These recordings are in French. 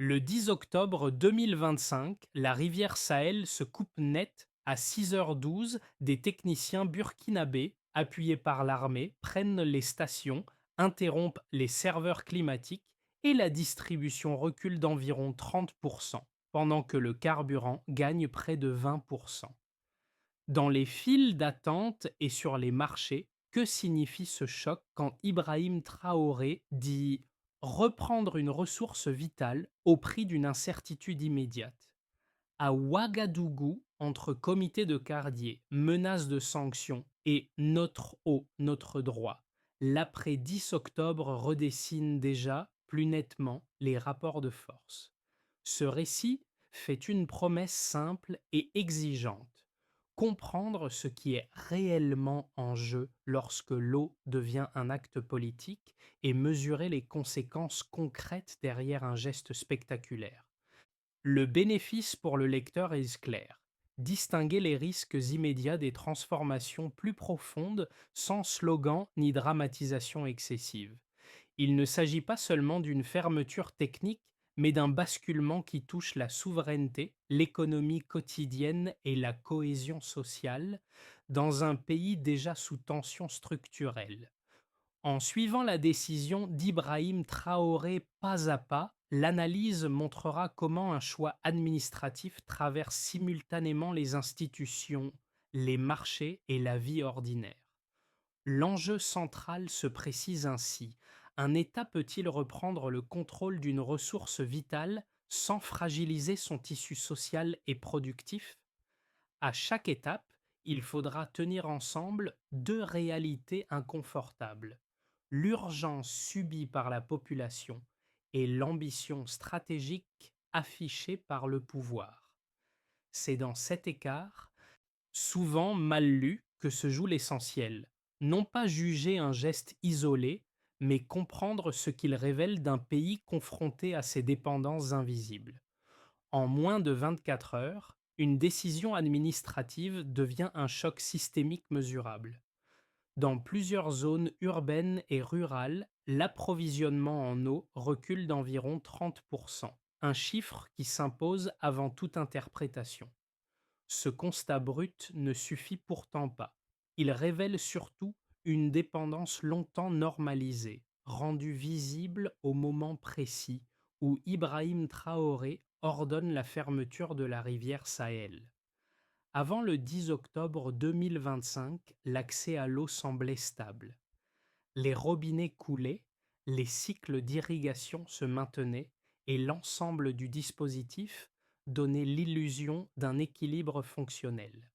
Le 10 octobre 2025, la rivière Sahel se coupe net à 6h12. Des techniciens burkinabés, appuyés par l'armée, prennent les stations, interrompent les serveurs climatiques et la distribution recule d'environ 30%, pendant que le carburant gagne près de 20%. Dans les files d'attente et sur les marchés, que signifie ce choc quand Ibrahim Traoré dit reprendre une ressource vitale au prix d'une incertitude immédiate? À Ouagadougou, entre comité de quartier, menaces de sanctions et notre eau, notre droit, l'après 10 octobre redessine déjà plus nettement les rapports de force. Ce récit fait une promesse simple et exigeante: comprendre ce qui est réellement en jeu lorsque l'eau devient un acte politique et mesurer les conséquences concrètes derrière un geste spectaculaire. Le bénéfice pour le lecteur est clair: distinguer les risques immédiats des transformations plus profondes sans slogan ni dramatisation excessive. Il ne s'agit pas seulement d'une fermeture technique, mais d'un basculement qui touche la souveraineté, l'économie quotidienne et la cohésion sociale dans un pays déjà sous tension structurelle. En suivant la décision d'Ibrahim Traoré pas à pas, l'analyse montrera comment un choix administratif traverse simultanément les institutions, les marchés et la vie ordinaire. L'enjeu central se précise ainsi: un État peut-il reprendre le contrôle d'une ressource vitale sans fragiliser son tissu social et productif? À chaque étape, il faudra tenir ensemble deux réalités inconfortables: l'urgence subie par la population et l'ambition stratégique affichée par le pouvoir. C'est dans cet écart, souvent mal lu, que se joue l'essentiel. Non pas juger un geste isolé, mais comprendre ce qu'il révèle d'un pays confronté à ses dépendances invisibles. En moins de 24 heures, une décision administrative devient un choc systémique mesurable. Dans plusieurs zones urbaines et rurales, l'approvisionnement en eau recule d'environ 30%, un chiffre qui s'impose avant toute interprétation. Ce constat brut ne suffit pourtant pas. Il révèle surtout une dépendance longtemps normalisée, rendue visible au moment précis où Ibrahim Traoré ordonne la fermeture de la rivière Sahel. Avant le 10 octobre 2025, l'accès à l'eau semblait stable. Les robinets coulaient, les cycles d'irrigation se maintenaient et l'ensemble du dispositif donnait l'illusion d'un équilibre fonctionnel.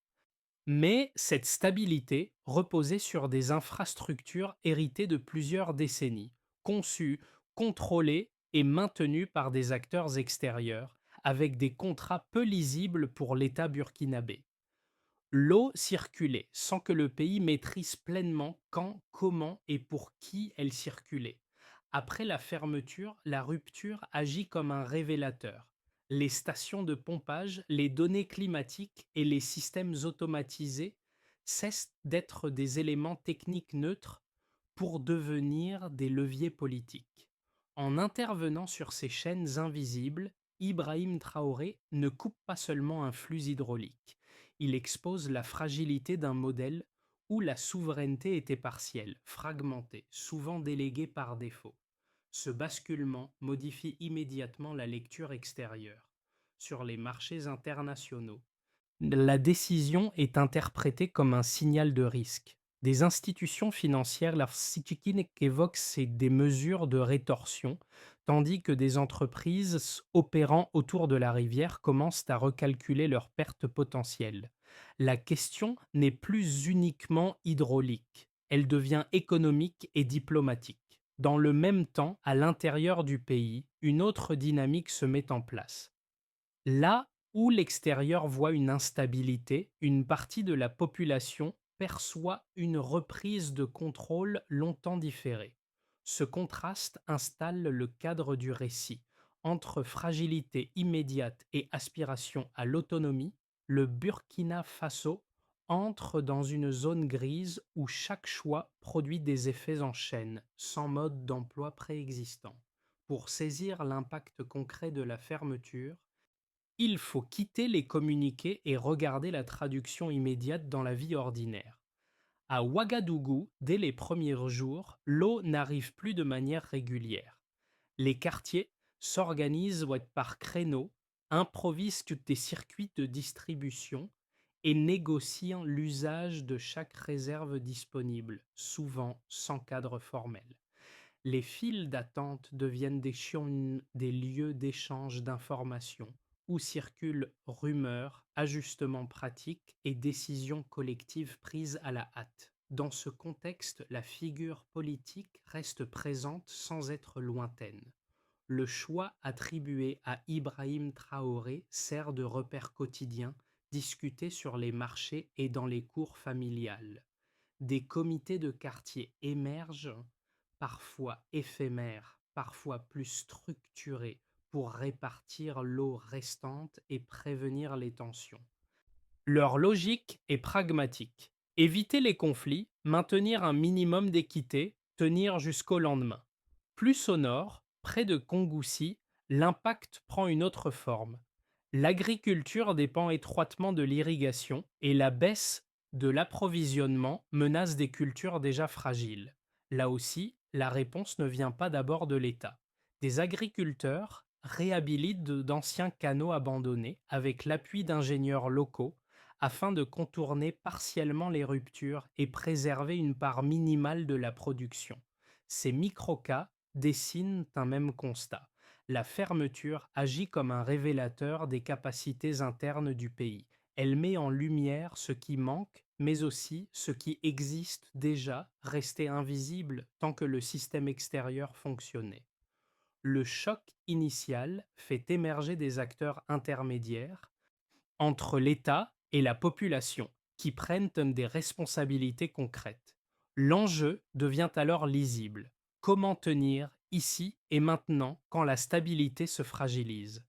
Mais cette stabilité reposait sur des infrastructures héritées de plusieurs décennies, conçues, contrôlées et maintenues par des acteurs extérieurs, avec des contrats peu lisibles pour l'État burkinabé. L'eau circulait sans que le pays maîtrise pleinement quand, comment et pour qui elle circulait. Après la fermeture, la rupture agit comme un révélateur. Les stations de pompage, les données climatiques et les systèmes automatisés cessent d'être des éléments techniques neutres pour devenir des leviers politiques. En intervenant sur ces chaînes invisibles, Ibrahim Traoré ne coupe pas seulement un flux hydraulique, il expose la fragilité d'un modèle où la souveraineté était partielle, fragmentée, souvent déléguée par défaut. Ce basculement modifie immédiatement la lecture extérieure. Sur les marchés internationaux, la décision est interprétée comme un signal de risque. Des institutions financières, la Citikin évoquent des mesures de rétorsion, tandis que des entreprises opérant autour de la rivière commencent à recalculer leurs pertes potentielles. La question n'est plus uniquement hydraulique, elle devient économique et diplomatique. Dans le même temps, à l'intérieur du pays, une autre dynamique se met en place. Là où l'extérieur voit une instabilité, une partie de la population perçoit une reprise de contrôle longtemps différée. Ce contraste installe le cadre du récit. Entre fragilité immédiate et aspiration à l'autonomie, le Burkina Faso entre dans une zone grise où chaque choix produit des effets en chaîne, sans mode d'emploi préexistant. Pour saisir l'impact concret de la fermeture, il faut quitter les communiqués et regarder la traduction immédiate dans la vie ordinaire. À Ouagadougou, dès les premiers jours, l'eau n'arrive plus de manière régulière. Les quartiers s'organisent par créneaux, improvisent des circuits de distribution et négocient l'usage de chaque réserve disponible, souvent sans cadre formel. Les files d'attente deviennent des lieux d'échange d'informations où circulent rumeurs, ajustements pratiques et décisions collectives prises à la hâte. Dans ce contexte, la figure politique reste présente sans être lointaine. Le choix attribué à Ibrahim Traoré sert de repère quotidien, discuté sur les marchés et dans les cours familiales. Des comités de quartier émergent, parfois éphémères, parfois plus structurés, pour répartir l'eau restante et prévenir les tensions. Leur logique est pragmatique. Éviter les conflits, maintenir un minimum d'équité, tenir jusqu'au lendemain. Plus au nord, près de Kongoussi, l'impact prend une autre forme. L'agriculture dépend étroitement de l'irrigation et la baisse de l'approvisionnement menace des cultures déjà fragiles. Là aussi, la réponse ne vient pas d'abord de l'État. Des agriculteurs réhabilitent d'anciens canaux abandonnés avec l'appui d'ingénieurs locaux afin de contourner partiellement les ruptures et préserver une part minimale de la production. Ces microcas dessinent un même constat. La fermeture agit comme un révélateur des capacités internes du pays. Elle met en lumière ce qui manque, mais aussi ce qui existe déjà, resté invisible tant que le système extérieur fonctionnait. Le choc initial fait émerger des acteurs intermédiaires entre l'État et la population, qui prennent des responsabilités concrètes. L'enjeu devient alors lisible. Comment tenir ici et maintenant quand la stabilité se fragilise?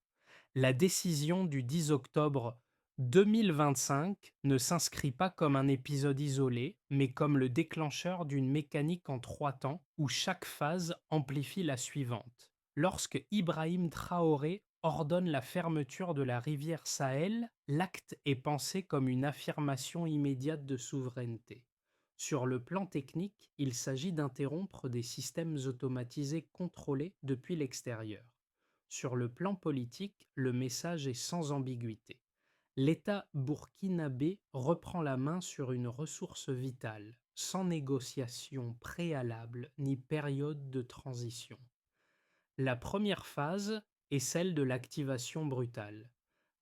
La décision du 10 octobre 2025 ne s'inscrit pas comme un épisode isolé, mais comme le déclencheur d'une mécanique en 3 temps où chaque phase amplifie la suivante. Lorsque Ibrahim Traoré ordonne la fermeture de la rivière Sahel, l'acte est pensé comme une affirmation immédiate de souveraineté. Sur le plan technique, il s'agit d'interrompre des systèmes automatisés contrôlés depuis l'extérieur. Sur le plan politique, le message est sans ambiguïté. L'État burkinabé reprend la main sur une ressource vitale, sans négociation préalable ni période de transition. La première phase est celle de l'activation brutale.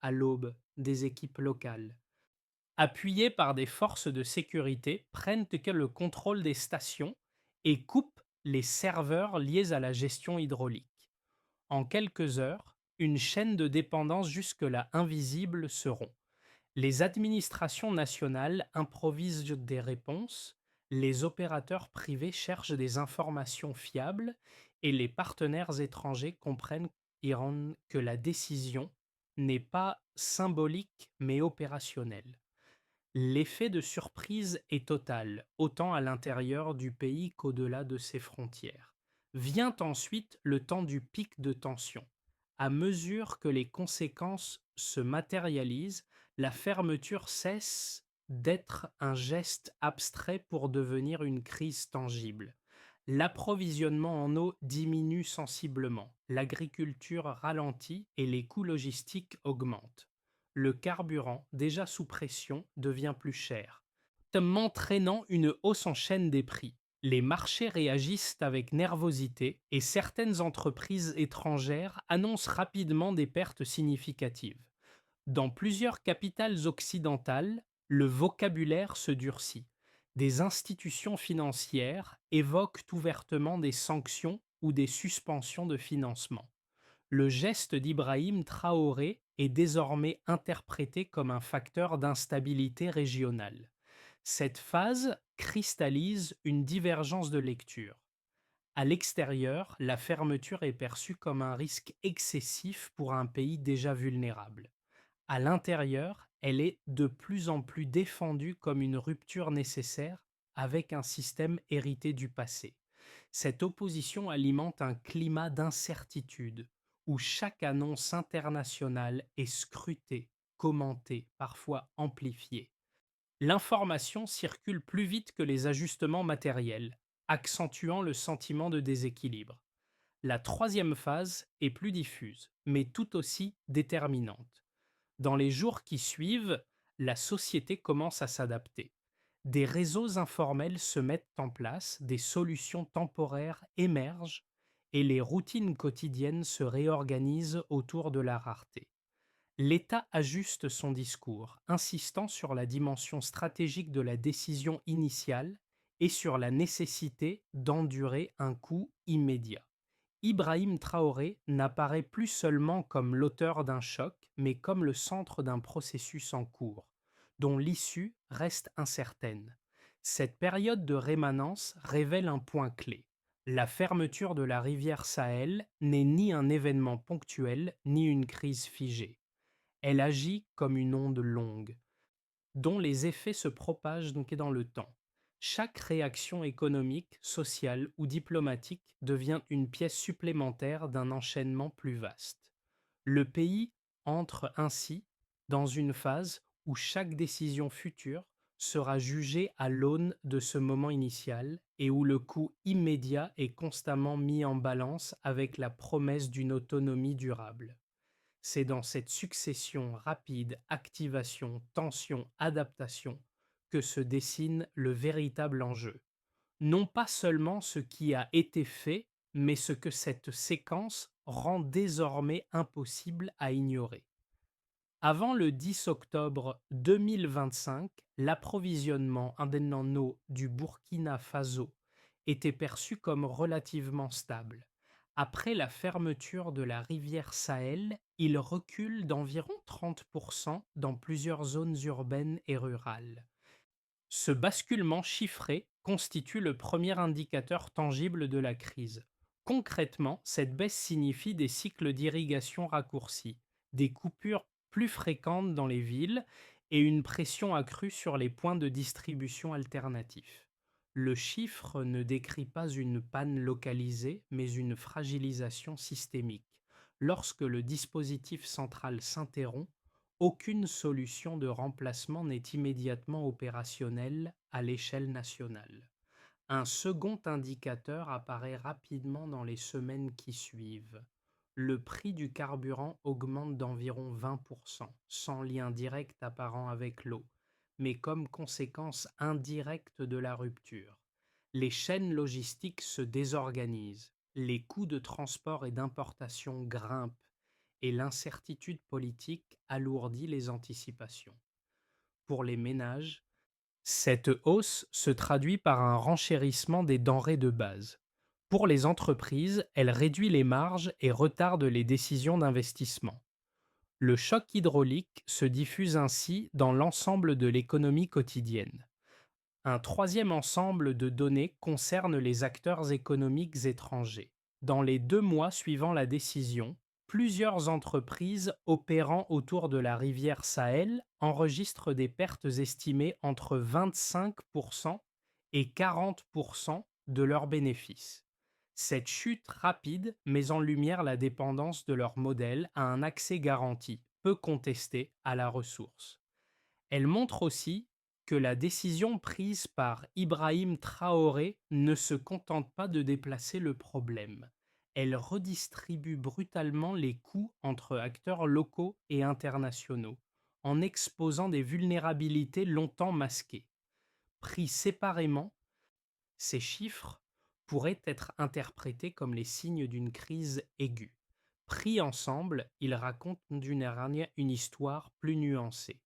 À l'aube, des équipes locales, appuyées par des forces de sécurité, prennent le contrôle des stations et coupent les serveurs liés à la gestion hydraulique. En quelques heures, une chaîne de dépendance jusque-là invisible se rompt. Les administrations nationales improvisent des réponses, les opérateurs privés cherchent des informations fiables et les partenaires étrangers comprennent que la décision n'est pas symbolique mais opérationnelle. L'effet de surprise est total, autant à l'intérieur du pays qu'au-delà de ses frontières. Vient ensuite le temps du pic de tension. À mesure que les conséquences se matérialisent, la fermeture cesse d'être un geste abstrait pour devenir une crise tangible. L'approvisionnement en eau diminue sensiblement, l'agriculture ralentit et les coûts logistiques augmentent. Le carburant, déjà sous pression, devient plus cher, entraînant une hausse en chaîne des prix. Les marchés réagissent avec nervosité et certaines entreprises étrangères annoncent rapidement des pertes significatives. Dans plusieurs capitales occidentales, le vocabulaire se durcit. Des institutions financières évoquent ouvertement des sanctions ou des suspensions de financement. Le geste d'Ibrahim Traoré est désormais interprété comme un facteur d'instabilité régionale. Cette phase cristallise une divergence de lecture. À l'extérieur, la fermeture est perçue comme un risque excessif pour un pays déjà vulnérable. À l'intérieur, elle est de plus en plus défendue comme une rupture nécessaire avec un système hérité du passé. Cette opposition alimente un climat d'incertitude où chaque annonce internationale est scrutée, commentée, parfois amplifiée. L'information circule plus vite que les ajustements matériels, accentuant le sentiment de déséquilibre. La troisième phase est plus diffuse, mais tout aussi déterminante. Dans les jours qui suivent, la société commence à s'adapter. Des réseaux informels se mettent en place, des solutions temporaires émergent et les routines quotidiennes se réorganisent autour de la rareté. L'État ajuste son discours, insistant sur la dimension stratégique de la décision initiale et sur la nécessité d'endurer un coût immédiat. Ibrahim Traoré n'apparaît plus seulement comme l'auteur d'un choc, mais comme le centre d'un processus en cours, dont l'issue reste incertaine. Cette période de rémanence révèle un point clé. La fermeture de la rivière Sahel n'est ni un événement ponctuel, ni une crise figée. Elle agit comme une onde longue, dont les effets se propagent donc dans le temps. Chaque réaction économique, sociale ou diplomatique devient une pièce supplémentaire d'un enchaînement plus vaste. Le pays entre ainsi dans une phase où chaque décision future sera jugée à l'aune de ce moment initial et où le coût immédiat est constamment mis en balance avec la promesse d'une autonomie durable. C'est dans cette succession rapide, activation, tension, adaptation, que se dessine le véritable enjeu. Non pas seulement ce qui a été fait, mais ce que cette séquence rend désormais impossible à ignorer. Avant le 10 octobre 2025, l'approvisionnement en eau du Burkina Faso était perçu comme relativement stable. Après la fermeture de la rivière Sahel, il recule d'environ 30% dans plusieurs zones urbaines et rurales. Ce basculement chiffré constitue le premier indicateur tangible de la crise. Concrètement, cette baisse signifie des cycles d'irrigation raccourcis, des coupures plus fréquentes dans les villes et une pression accrue sur les points de distribution alternatifs. Le chiffre ne décrit pas une panne localisée, mais une fragilisation systémique. Lorsque le dispositif central s'interrompt, aucune solution de remplacement n'est immédiatement opérationnelle à l'échelle nationale. Un second indicateur apparaît rapidement dans les semaines qui suivent. Le prix du carburant augmente d'environ 20%, sans lien direct apparent avec l'eau, mais comme conséquence indirecte de la rupture. Les chaînes logistiques se désorganisent, les coûts de transport et d'importation grimpent, et l'incertitude politique alourdit les anticipations. Pour les ménages, cette hausse se traduit par un renchérissement des denrées de base. Pour les entreprises, elle réduit les marges et retarde les décisions d'investissement. Le choc hydraulique se diffuse ainsi dans l'ensemble de l'économie quotidienne. Un troisième ensemble de données concerne les acteurs économiques étrangers. Dans les 2 mois suivant la décision, plusieurs entreprises opérant autour de la rivière Sahel enregistrent des pertes estimées entre 25% et 40% de leurs bénéfices. Cette chute rapide met en lumière la dépendance de leur modèle à un accès garanti, peu contesté, à la ressource. Elle montre aussi que la décision prise par Ibrahim Traoré ne se contente pas de déplacer le problème. Elle redistribue brutalement les coûts entre acteurs locaux et internationaux, en exposant des vulnérabilités longtemps masquées. Pris séparément, ces chiffres pourraient être interprétés comme les signes d'une crise aiguë. Pris ensemble, ils racontent une histoire plus nuancée.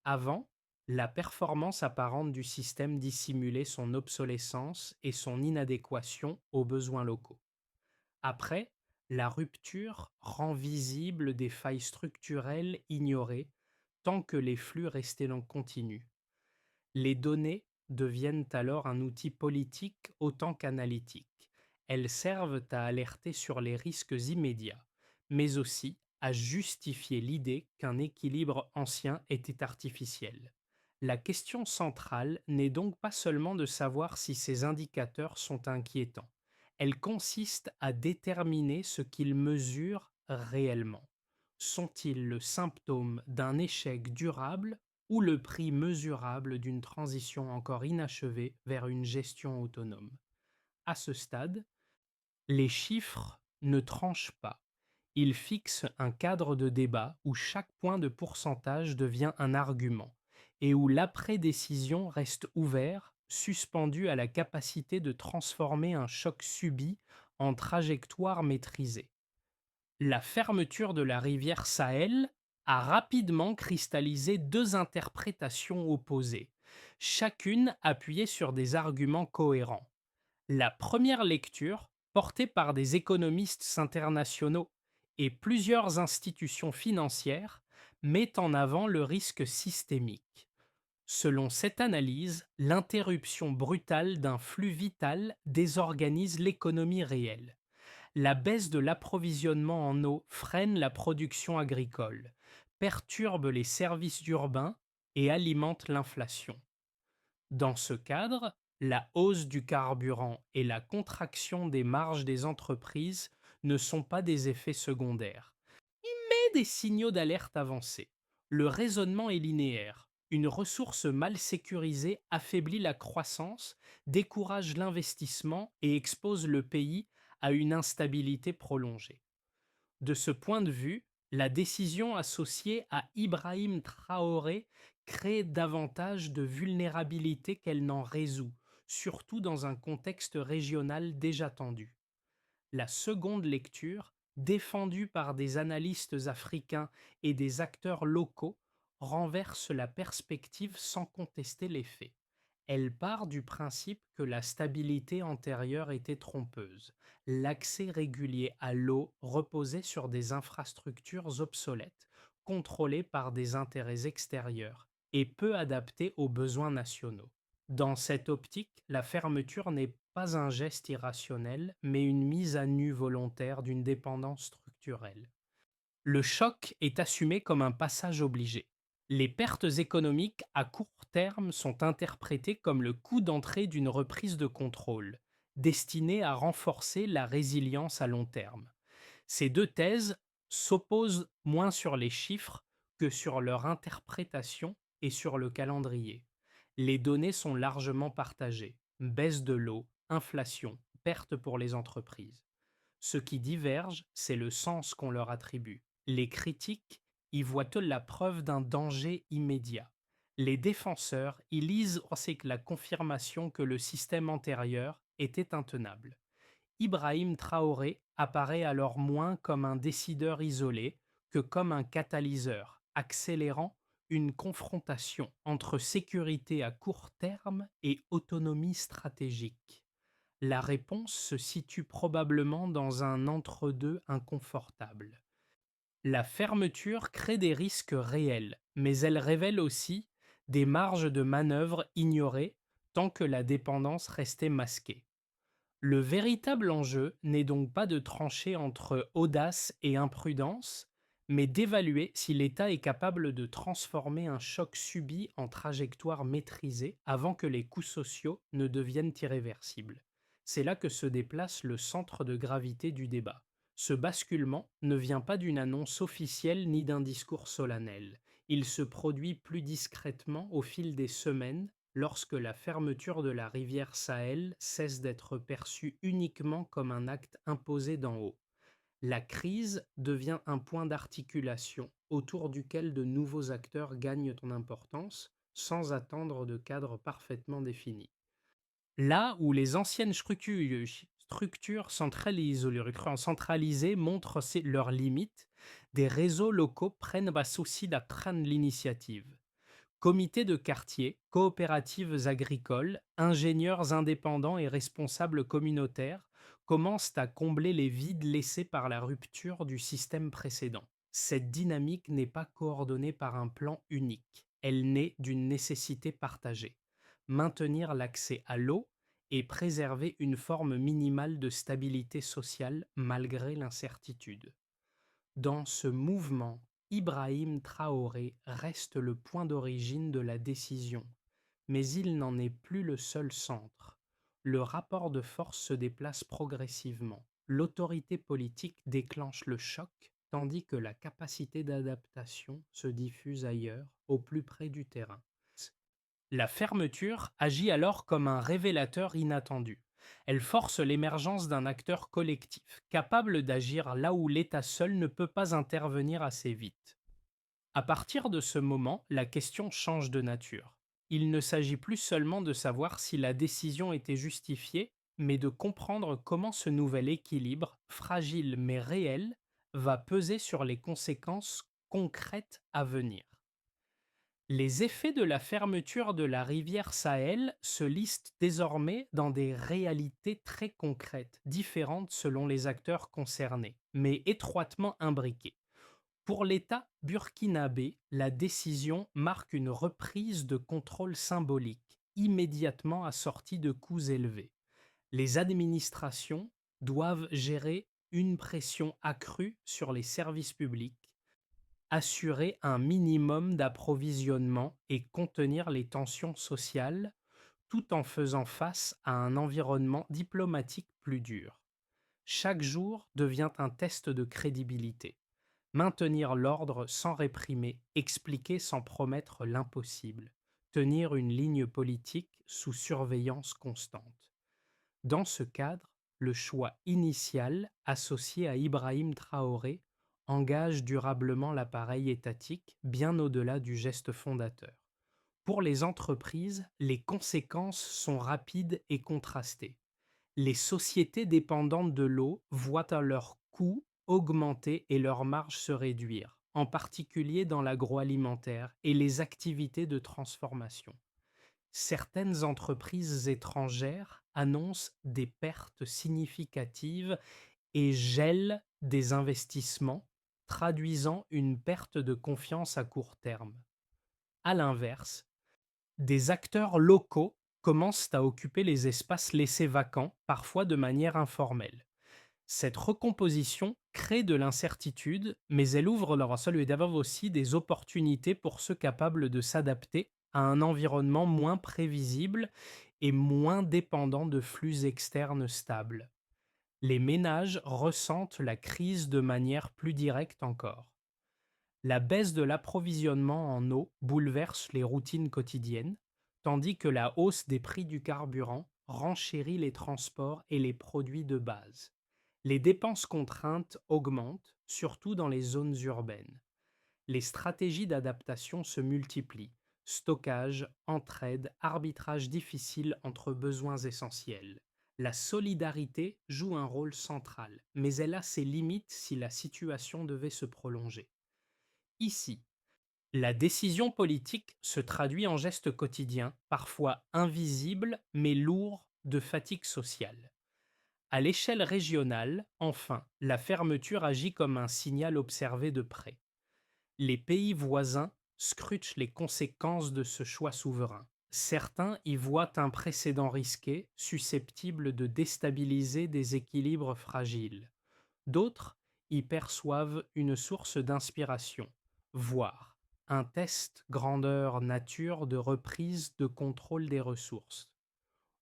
Avant, la performance apparente du système dissimulait son obsolescence et son inadéquation aux besoins locaux. Après, la rupture rend visible des failles structurelles ignorées tant que les flux restaient non continus. Les données deviennent alors un outil politique autant qu'analytique. Elles servent à alerter sur les risques immédiats, mais aussi à justifier l'idée qu'un équilibre ancien était artificiel. La question centrale n'est donc pas seulement de savoir si ces indicateurs sont inquiétants. Elle consiste à déterminer ce qu'ils mesurent réellement. Sont-ils le symptôme d'un échec durable ou le prix mesurable d'une transition encore inachevée vers une gestion autonome? À ce stade, les chiffres ne tranchent pas. Ils fixent un cadre de débat où chaque point de pourcentage devient un argument et où l'après-décision reste ouvert, suspendu à la capacité de transformer un choc subi en trajectoire maîtrisée. La fermeture de la rivière Sahel a rapidement cristallisé deux interprétations opposées, chacune appuyée sur des arguments cohérents. La première lecture, portée par des économistes internationaux et plusieurs institutions financières, met en avant le risque systémique. Selon cette analyse, l'interruption brutale d'un flux vital désorganise l'économie réelle. La baisse de l'approvisionnement en eau freine la production agricole, perturbe les services urbains et alimente l'inflation. Dans ce cadre, la hausse du carburant et la contraction des marges des entreprises ne sont pas des effets secondaires, mais des signaux d'alerte avancés. Le raisonnement est linéaire. Une ressource mal sécurisée affaiblit la croissance, décourage l'investissement et expose le pays à une instabilité prolongée. De ce point de vue, la décision associée à Ibrahim Traoré crée davantage de vulnérabilité qu'elle n'en résout, surtout dans un contexte régional déjà tendu. La seconde lecture, défendue par des analystes africains et des acteurs locaux, renverse la perspective sans contester les faits. Elle part du principe que la stabilité antérieure était trompeuse. L'accès régulier à l'eau reposait sur des infrastructures obsolètes, contrôlées par des intérêts extérieurs et peu adaptées aux besoins nationaux. Dans cette optique, la fermeture n'est pas un geste irrationnel, mais une mise à nu volontaire d'une dépendance structurelle. Le choc est assumé comme un passage obligé. Les pertes économiques à court terme sont interprétées comme le coût d'entrée d'une reprise de contrôle, destinée à renforcer la résilience à long terme. Ces deux thèses s'opposent moins sur les chiffres que sur leur interprétation et sur le calendrier. Les données sont largement partagées. Baisse de l'eau, inflation, perte pour les entreprises. Ce qui diverge, c'est le sens qu'on leur attribue. Les critiques y voient la preuve d'un danger immédiat. Les défenseurs y lisent aussi que la confirmation que le système antérieur était intenable. Ibrahim Traoré apparaît alors moins comme un décideur isolé que comme un catalyseur, accélérant une confrontation entre sécurité à court terme et autonomie stratégique. La réponse se situe probablement dans un entre-deux inconfortable. La fermeture crée des risques réels, mais elle révèle aussi des marges de manœuvre ignorées tant que la dépendance restait masquée. Le véritable enjeu n'est donc pas de trancher entre audace et imprudence, mais d'évaluer si l'État est capable de transformer un choc subi en trajectoire maîtrisée avant que les coûts sociaux ne deviennent irréversibles. C'est là que se déplace le centre de gravité du débat. Ce basculement ne vient pas d'une annonce officielle ni d'un discours solennel. Il se produit plus discrètement au fil des semaines lorsque la fermeture de la rivière Sahel cesse d'être perçue uniquement comme un acte imposé d'en haut. La crise devient un point d'articulation autour duquel de nouveaux acteurs gagnent en importance sans attendre de cadre parfaitement défini. Là où les anciennes structures centralisées montrent leurs limites, des réseaux locaux prennent aussi la traîne de l'initiative. Comités de quartier, coopératives agricoles, ingénieurs indépendants et responsables communautaires commencent à combler les vides laissés par la rupture du système précédent. Cette dynamique n'est pas coordonnée par un plan unique, elle naît d'une nécessité partagée. Maintenir l'accès à l'eau et préserver une forme minimale de stabilité sociale malgré l'incertitude. Dans ce mouvement Ibrahim Traoré reste le point d'origine de la décision, mais il n'en est plus le seul centre. Le rapport de force se déplace progressivement. L'autorité politique déclenche le choc, tandis que la capacité d'adaptation se diffuse ailleurs, au plus près du terrain. La fermeture agit alors comme un révélateur inattendu. Elle force l'émergence d'un acteur collectif, capable d'agir là où l'État seul ne peut pas intervenir assez vite. À partir de ce moment, la question change de nature. Il ne s'agit plus seulement de savoir si la décision était justifiée, mais de comprendre comment ce nouvel équilibre, fragile mais réel, va peser sur les conséquences concrètes à venir. Les effets de la fermeture de la rivière Sahel se listent désormais dans des réalités très concrètes, différentes selon les acteurs concernés, mais étroitement imbriquées. Pour l'État burkinabé, la décision marque une reprise de contrôle symbolique, immédiatement assortie de coûts élevés. Les administrations doivent gérer une pression accrue sur les services publics, assurer un minimum d'approvisionnement et contenir les tensions sociales, tout en faisant face à un environnement diplomatique plus dur. Chaque jour devient un test de crédibilité. Maintenir l'ordre sans réprimer, expliquer sans promettre l'impossible, tenir une ligne politique sous surveillance constante. Dans ce cadre, le choix initial, associé à Ibrahim Traoré, engage durablement l'appareil étatique bien au-delà du geste fondateur. Pour les entreprises, les conséquences sont rapides et contrastées. Les sociétés dépendantes de l'eau voient leurs coûts augmenter et leurs marges se réduire, en particulier dans l'agroalimentaire et les activités de transformation. Certaines entreprises étrangères annoncent des pertes significatives et gèlent des investissements, traduisant une perte de confiance à court terme. À l'inverse, des acteurs locaux commencent à occuper les espaces laissés vacants, parfois de manière informelle. Cette recomposition crée de l'incertitude, mais elle ouvre leur seul d'abord aussi des opportunités pour ceux capables de s'adapter à un environnement moins prévisible et moins dépendant de flux externes stables. Les ménages ressentent la crise de manière plus directe encore. La baisse de l'approvisionnement en eau bouleverse les routines quotidiennes, tandis que la hausse des prix du carburant renchérit les transports et les produits de base. Les dépenses contraintes augmentent, surtout dans les zones urbaines. Les stratégies d'adaptation se multiplient: stockage, entraide, arbitrage difficile entre besoins essentiels. La solidarité joue un rôle central, mais elle a ses limites si la situation devait se prolonger. Ici, la décision politique se traduit en gestes quotidiens, parfois invisibles mais lourds de fatigue sociale. À l'échelle régionale, enfin, la fermeture agit comme un signal observé de près. Les pays voisins scrutent les conséquences de ce choix souverain. Certains y voient un précédent risqué, susceptible de déstabiliser des équilibres fragiles. D'autres y perçoivent une source d'inspiration, voire un test grandeur nature de reprise de contrôle des ressources.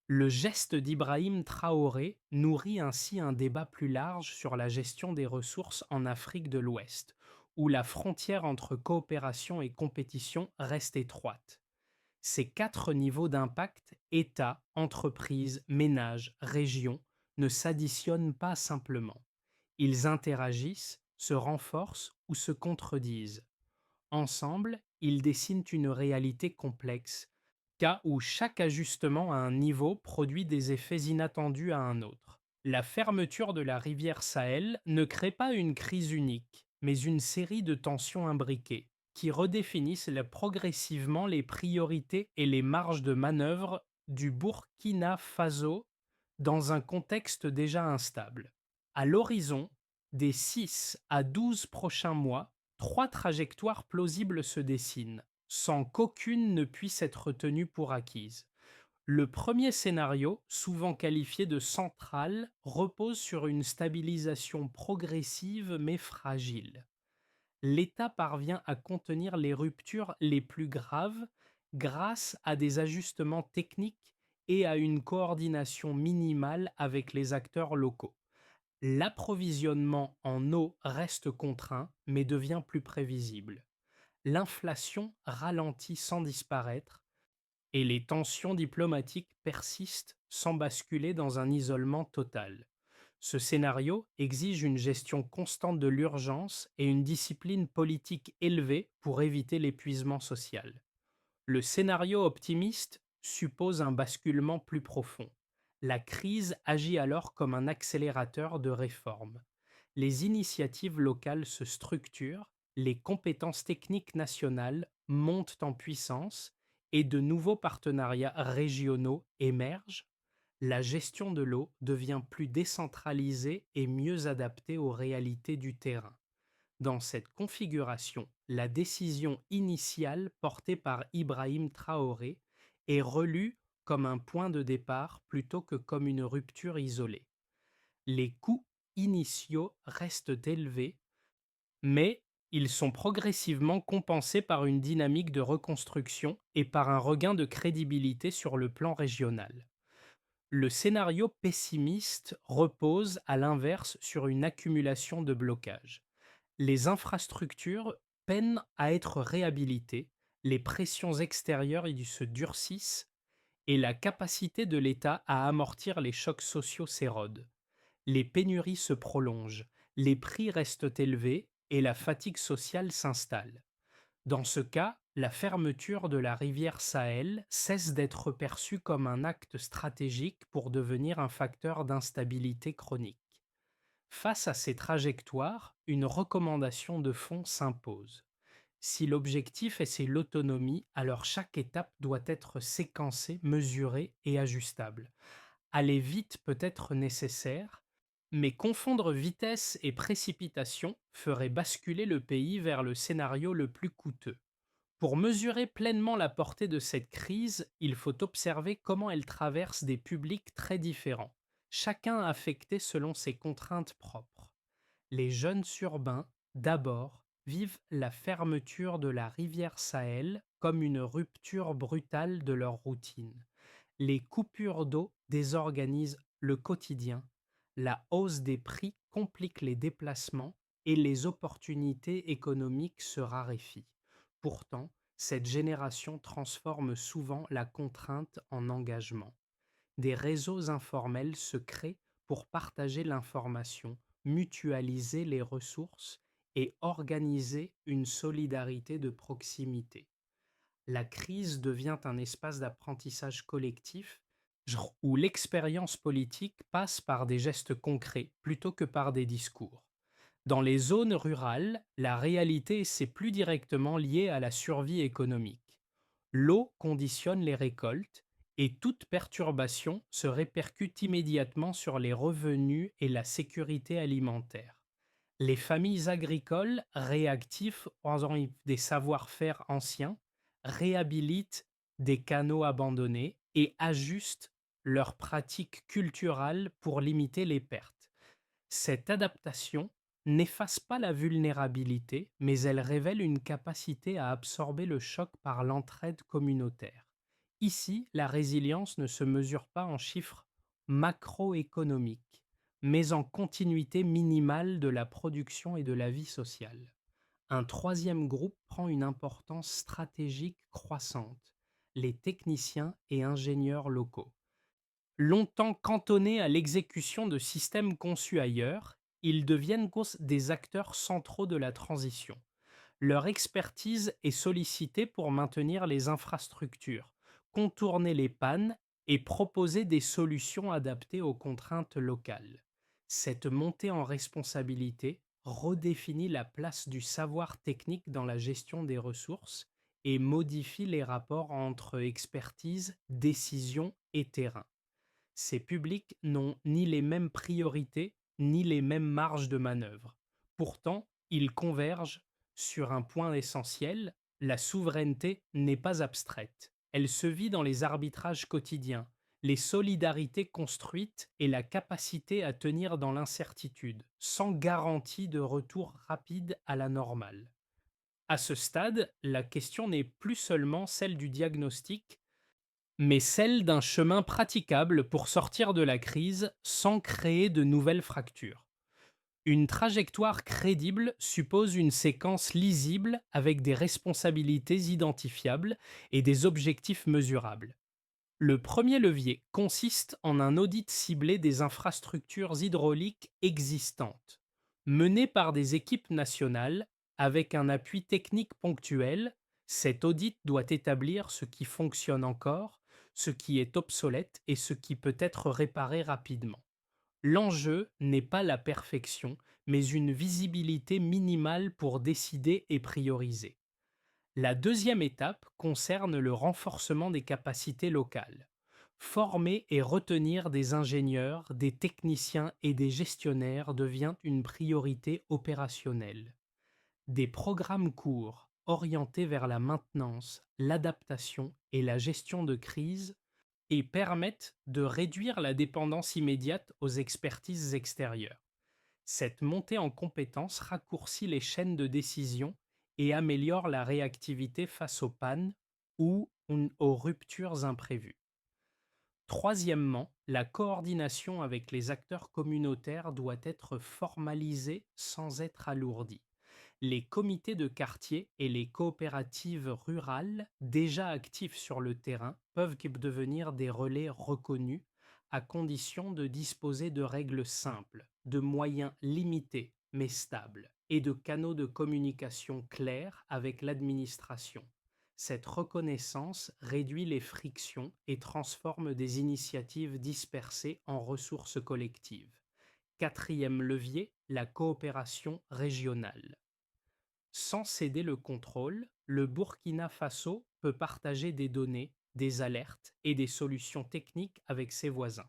Le geste d'Ibrahim Traoré nourrit ainsi un débat plus large sur la gestion des ressources en Afrique de l'Ouest, où la frontière entre coopération et compétition reste étroite. Ces quatre niveaux d'impact, État, entreprise, ménage, région, ne s'additionnent pas simplement. Ils interagissent, se renforcent ou se contredisent. Ensemble, ils dessinent une réalité complexe, cas où chaque ajustement à un niveau produit des effets inattendus à un autre. La fermeture de la rivière Sahel ne crée pas une crise unique, mais une série de tensions imbriquées, qui redéfinissent progressivement les priorités et les marges de manœuvre du Burkina Faso dans un contexte déjà instable. À l'horizon des 6 à 12 prochains mois, trois trajectoires plausibles se dessinent, sans qu'aucune ne puisse être tenue pour acquise. Le premier scénario, souvent qualifié de central, repose sur une stabilisation progressive mais fragile. l'État parvient à contenir les ruptures les plus graves grâce à des ajustements techniques et à une coordination minimale avec les acteurs locaux. L'approvisionnement en eau reste contraint, mais devient plus prévisible. L'inflation ralentit sans disparaître et les tensions diplomatiques persistent sans basculer dans un isolement total. Ce scénario exige une gestion constante de l'urgence et une discipline politique élevée pour éviter l'épuisement social. Le scénario optimiste suppose un basculement plus profond. La crise agit alors comme un accélérateur de réformes. Les initiatives locales se structurent, les compétences techniques nationales montent en puissance et de nouveaux partenariats régionaux émergent. La gestion de l'eau devient plus décentralisée et mieux adaptée aux réalités du terrain. Dans cette configuration, la décision initiale portée par Ibrahim Traoré est relue comme un point de départ plutôt que comme une rupture isolée. Les coûts initiaux restent élevés, mais ils sont progressivement compensés par une dynamique de reconstruction et par un regain de crédibilité sur le plan régional. Le scénario pessimiste repose à l'inverse sur une accumulation de blocages. Les infrastructures peinent à être réhabilitées, les pressions extérieures y se durcissent et la capacité de l'État à amortir les chocs sociaux s'érode. Les pénuries se prolongent, les prix restent élevés et la fatigue sociale s'installe. Dans ce cas, la fermeture de la rivière Sahel cesse d'être perçue comme un acte stratégique pour devenir un facteur d'instabilité chronique. Face à ces trajectoires, une recommandation de fond s'impose. Si l'objectif est l'autonomie, alors chaque étape doit être séquencée, mesurée et ajustable. Aller vite peut être nécessaire, mais confondre vitesse et précipitation ferait basculer le pays vers le scénario le plus coûteux. Pour mesurer pleinement la portée de cette crise, il faut observer comment elle traverse des publics très différents, chacun affecté selon ses contraintes propres. Les jeunes urbains, d'abord, vivent la fermeture de la rivière Sahel comme une rupture brutale de leur routine. Les coupures d'eau désorganisent le quotidien, la hausse des prix complique les déplacements et les opportunités économiques se raréfient. Pourtant, cette génération transforme souvent la contrainte en engagement. Des réseaux informels se créent pour partager l'information, mutualiser les ressources et organiser une solidarité de proximité. La crise devient un espace d'apprentissage collectif où l'expérience politique passe par des gestes concrets plutôt que par des discours. Dans les zones rurales, la réalité c'est plus directement lié à la survie économique. L'eau conditionne les récoltes et toute perturbation se répercute immédiatement sur les revenus et la sécurité alimentaire. Les familles agricoles, réactives en des savoir-faire anciens, réhabilitent des canaux abandonnés et ajustent leurs pratiques culturales pour limiter les pertes. Cette adaptation n'efface pas la vulnérabilité, mais elle révèle une capacité à absorber le choc par l'entraide communautaire. Ici, la résilience ne se mesure pas en chiffres macroéconomiques, mais en continuité minimale de la production et de la vie sociale. Un troisième groupe prend une importance stratégique croissante, les techniciens et ingénieurs locaux. Longtemps cantonnés à l'exécution de systèmes conçus ailleurs, ils deviennent des acteurs centraux de la transition. Leur expertise est sollicitée pour maintenir les infrastructures, contourner les pannes et proposer des solutions adaptées aux contraintes locales. Cette montée en responsabilité redéfinit la place du savoir technique dans la gestion des ressources et modifie les rapports entre expertise, décision et terrain. Ces publics n'ont ni les mêmes priorités ni les mêmes marges de manœuvre. Pourtant, ils convergent sur un point essentiel, la souveraineté n'est pas abstraite. Elle se vit dans les arbitrages quotidiens, les solidarités construites et la capacité à tenir dans l'incertitude, sans garantie de retour rapide à la normale. À ce stade, la question n'est plus seulement celle du diagnostic, mais celle d'un chemin praticable pour sortir de la crise sans créer de nouvelles fractures. Une trajectoire crédible suppose une séquence lisible avec des responsabilités identifiables et des objectifs mesurables. Le premier levier consiste en un audit ciblé des infrastructures hydrauliques existantes, mené par des équipes nationales avec un appui technique ponctuel. Cet audit doit établir ce qui fonctionne encore, ce qui est obsolète et ce qui peut être réparé rapidement. L'enjeu n'est pas la perfection, mais une visibilité minimale pour décider et prioriser. La deuxième étape concerne le renforcement des capacités locales. Former et retenir des ingénieurs, des techniciens et des gestionnaires devient une priorité opérationnelle. Des programmes courts, orientés vers la maintenance, l'adaptation et la gestion de crise, et permettent de réduire la dépendance immédiate aux expertises extérieures. Cette montée en compétences raccourcit les chaînes de décision et améliore la réactivité face aux pannes ou aux ruptures imprévues. Troisièmement, la coordination avec les acteurs communautaires doit être formalisée sans être alourdie. Les comités de quartier et les coopératives rurales, déjà actifs sur le terrain, peuvent devenir des relais reconnus à condition de disposer de règles simples, de moyens limités mais stables, et de canaux de communication clairs avec l'administration. Cette reconnaissance réduit les frictions et transforme des initiatives dispersées en ressources collectives. Quatrième levier, la coopération régionale. Sans céder le contrôle, le Burkina Faso peut partager des données, des alertes et des solutions techniques avec ses voisins.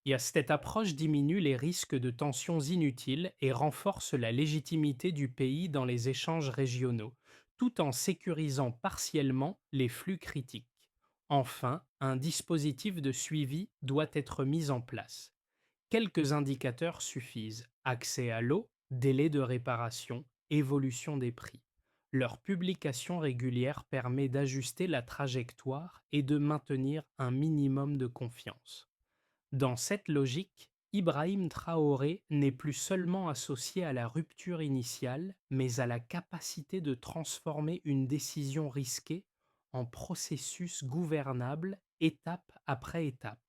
Et cette approche diminue les risques de tensions inutiles et renforce la légitimité du pays dans les échanges régionaux, tout en sécurisant partiellement les flux critiques. Enfin, un dispositif de suivi doit être mis en place. Quelques indicateurs suffisent: accès à l'eau, délai de réparation, évolution des prix. Leur publication régulière permet d'ajuster la trajectoire et de maintenir un minimum de confiance. Dans cette logique, Ibrahim Traoré n'est plus seulement associé à la rupture initiale, mais à la capacité de transformer une décision risquée en processus gouvernable, étape après étape.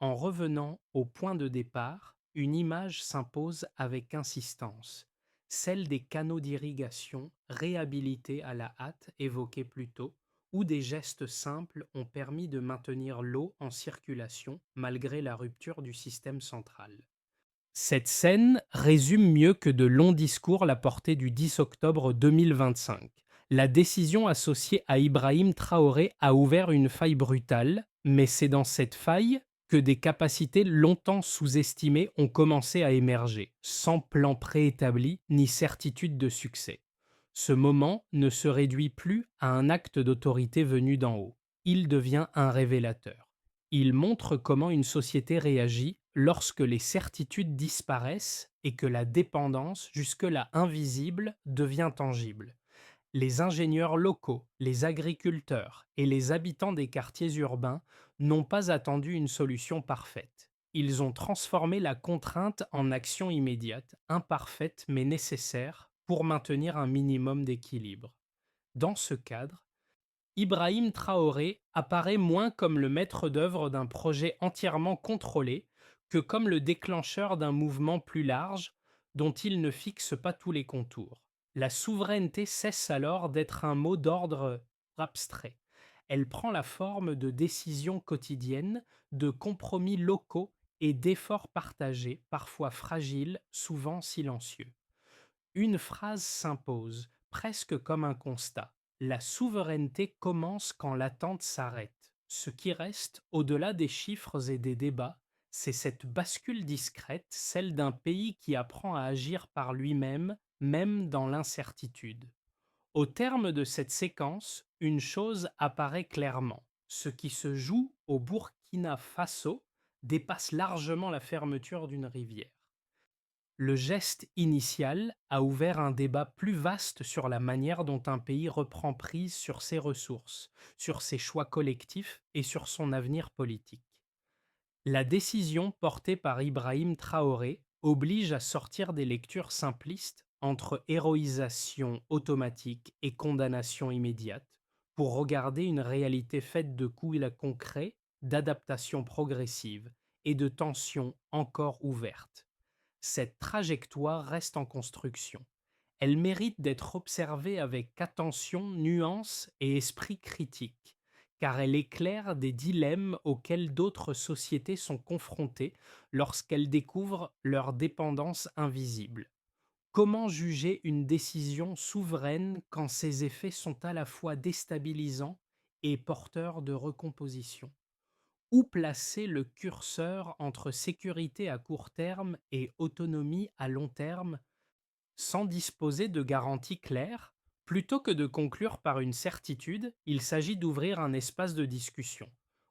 En revenant au point de départ, une image s'impose avec insistance, celle des canaux d'irrigation réhabilités à la hâte évoqués plus tôt, où des gestes simples ont permis de maintenir l'eau en circulation malgré la rupture du système central. Cette scène résume mieux que de longs discours la portée du 10 octobre 2025. La décision associée à Ibrahim Traoré a ouvert une faille brutale, mais c'est dans cette faille que des capacités longtemps sous-estimées ont commencé à émerger, sans plan préétabli ni certitude de succès. Ce moment ne se réduit plus à un acte d'autorité venu d'en haut. Il devient un révélateur. Il montre comment une société réagit lorsque les certitudes disparaissent et que la dépendance, jusque-là invisible, devient tangible. Les ingénieurs locaux, les agriculteurs et les habitants des quartiers urbains n'ont pas attendu une solution parfaite. Ils ont transformé la contrainte en action immédiate, imparfaite mais nécessaire pour maintenir un minimum d'équilibre. Dans ce cadre, Ibrahim Traoré apparaît moins comme le maître d'œuvre d'un projet entièrement contrôlé que comme le déclencheur d'un mouvement plus large dont il ne fixe pas tous les contours. La souveraineté cesse alors d'être un mot d'ordre abstrait. Elle prend la forme de décisions quotidiennes, de compromis locaux et d'efforts partagés, parfois fragiles, souvent silencieux. Une phrase s'impose, presque comme un constat: la souveraineté commence quand l'attente s'arrête. Ce qui reste, au-delà des chiffres et des débats, c'est cette bascule discrète, celle d'un pays qui apprend à agir par lui-même, même dans l'incertitude. Au terme de cette séquence, une chose apparaît clairement. Ce qui se joue au Burkina Faso dépasse largement la fermeture d'une rivière. Le geste initial a ouvert un débat plus vaste sur la manière dont un pays reprend prise sur ses ressources, sur ses choix collectifs et sur son avenir politique. La décision portée par Ibrahim Traoré oblige à sortir des lectures simplistes entre héroïsation automatique et condamnation immédiate pour regarder une réalité faite de coups concrets, d'adaptation progressive et de tensions encore ouvertes. Cette trajectoire reste en construction. Elle mérite d'être observée avec attention, nuance et esprit critique, car elle éclaire des dilemmes auxquels d'autres sociétés sont confrontées lorsqu'elles découvrent leur dépendance invisible. Comment juger une décision souveraine quand ses effets sont à la fois déstabilisants et porteurs de recomposition? Où placer le curseur entre sécurité à court terme et autonomie à long terme sans disposer de garanties claires? Plutôt que de conclure par une certitude, il s'agit d'ouvrir un espace de discussion.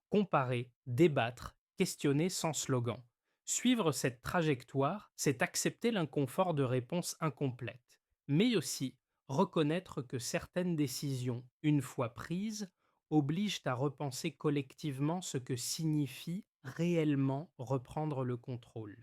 Comparer, débattre, questionner sans slogan. Suivre cette trajectoire, c'est accepter l'inconfort de réponses incomplètes, mais aussi reconnaître que certaines décisions, une fois prises, obligent à repenser collectivement ce que signifie réellement reprendre le contrôle.